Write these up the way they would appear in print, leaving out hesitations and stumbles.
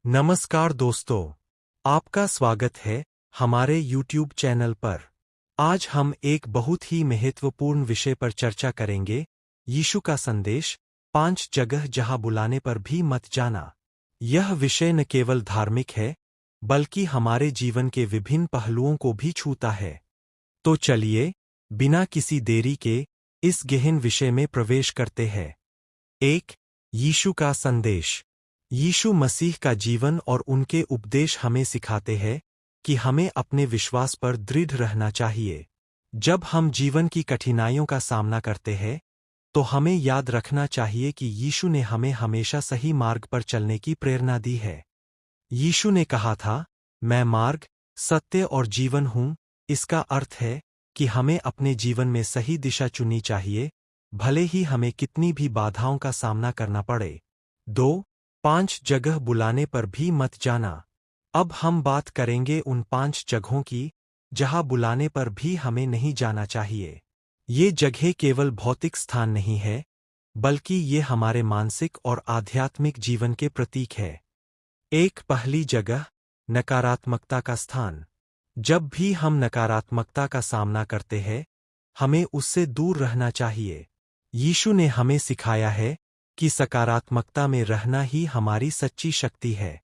नमस्कार दोस्तों, आपका स्वागत है हमारे YouTube चैनल पर। आज हम एक बहुत ही महत्वपूर्ण विषय पर चर्चा करेंगे, यीशु का संदेश, 5 जगह जहां बुलाने पर भी मत जाना। यह विषय न केवल धार्मिक है, बल्कि हमारे जीवन के विभिन्न पहलुओं को भी छूता है। तो चलिए, बिना किसी देरी के, इस गहन विषय में प्रवेश करते हैं। 1. यीशु का संदेश। यीशु मसीह का जीवन और उनके उपदेश हमें सिखाते हैं कि हमें अपने विश्वास पर दृढ़ रहना चाहिए। जब हम जीवन की कठिनाइयों का सामना करते हैं, तो हमें याद रखना चाहिए कि यीशु ने हमें हमेशा सही मार्ग पर चलने की प्रेरणा दी है। यीशु ने कहा था, मैं मार्ग, सत्य और जीवन हूँ। इसका अर्थ है कि हमें अपने जीवन में सही दिशा चुननी चाहिए, भले ही हमें कितनी भी बाधाओं का सामना करना पड़े। 2. 5 जगह बुलाने पर भी मत जाना। अब हम बात करेंगे उन 5 जगहों की, जहां बुलाने पर भी हमें नहीं जाना चाहिए। ये जगह केवल भौतिक स्थान नहीं है, बल्कि ये हमारे मानसिक और आध्यात्मिक जीवन के प्रतीक है। पहली जगह, नकारात्मकता का स्थान। जब भी हम नकारात्मकता का सामना करते हैं, हमें उससे दूर रहना चाहिए। यीशु ने हमें सिखाया है कि सकारात्मकता में रहना ही हमारी सच्ची शक्ति है।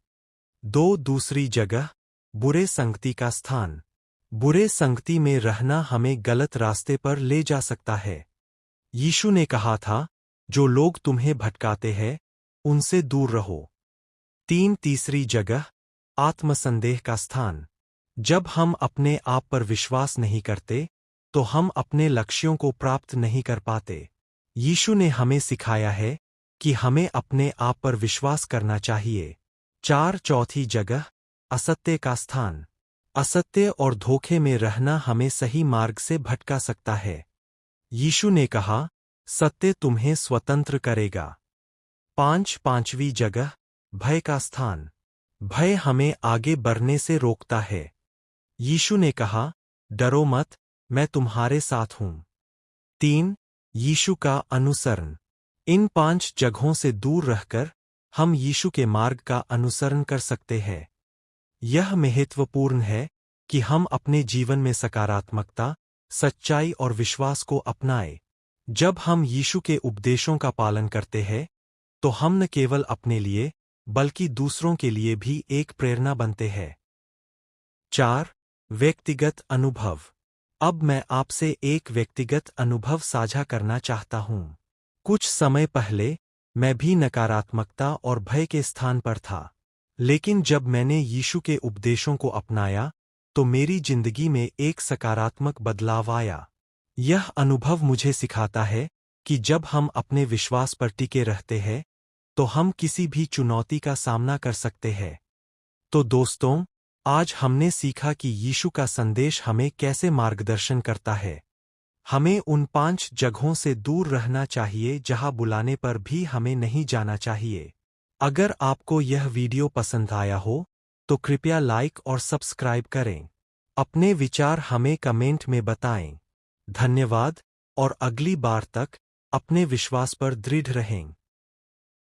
दूसरी जगह, बुरे संगति का स्थान। बुरे संगति में रहना हमें गलत रास्ते पर ले जा सकता है। यीशु ने कहा था, जो लोग तुम्हें भटकाते हैं, उनसे दूर रहो। तीसरी जगह, आत्मसंदेह का स्थान। जब हम अपने आप पर विश्वास नहीं करते, तो हम अपने लक्ष्यों को प्राप्त नहीं कर पाते। यीशु ने हमें सिखाया है कि हमें अपने आप पर विश्वास करना चाहिए। चौथी जगह, असत्य का स्थान। असत्य और धोखे में रहना हमें सही मार्ग से भटका सकता है। यीशु ने कहा, सत्य तुम्हें स्वतंत्र करेगा। पांचवी जगह, भय का स्थान। भय हमें आगे बढ़ने से रोकता है। यीशु ने कहा, डरो मत, मैं तुम्हारे साथ हूं। 3. यीशु का अनुसरण। इन 5 जगहों से दूर रहकर हम यीशु के मार्ग का अनुसरण कर सकते हैं। यह महत्वपूर्ण है कि हम अपने जीवन में सकारात्मकता, सच्चाई और विश्वास को अपनाएं। जब हम यीशु के उपदेशों का पालन करते हैं, तो हम न केवल अपने लिए, बल्कि दूसरों के लिए भी एक प्रेरणा बनते हैं। 4. व्यक्तिगत अनुभव। अब मैं आपसे एक व्यक्तिगत अनुभव साझा करना चाहता हूं। कुछ समय पहले, मैं भी नकारात्मकता और भय के स्थान पर था। लेकिन जब मैंने यीशु के उपदेशों को अपनाया, तो मेरी जिंदगी में एक सकारात्मक बदलाव आया। यह अनुभव मुझे सिखाता है कि जब हम अपने विश्वास पर टिके रहते हैं, तो हम किसी भी चुनौती का सामना कर सकते हैं। तो दोस्तों, आज हमने सीखा कि यीशु का संदेश हमें कैसे मार्गदर्शन करता है। हमें उन 5 जगहों से दूर रहना चाहिए जहां बुलाने पर भी हमें नहीं जाना चाहिए। अगर आपको यह वीडियो पसंद आया हो, तो कृपया लाइक और सब्सक्राइब करें। अपने विचार हमें कमेंट में बताएं। धन्यवाद, और अगली बार तक अपने विश्वास पर दृढ़ रहें।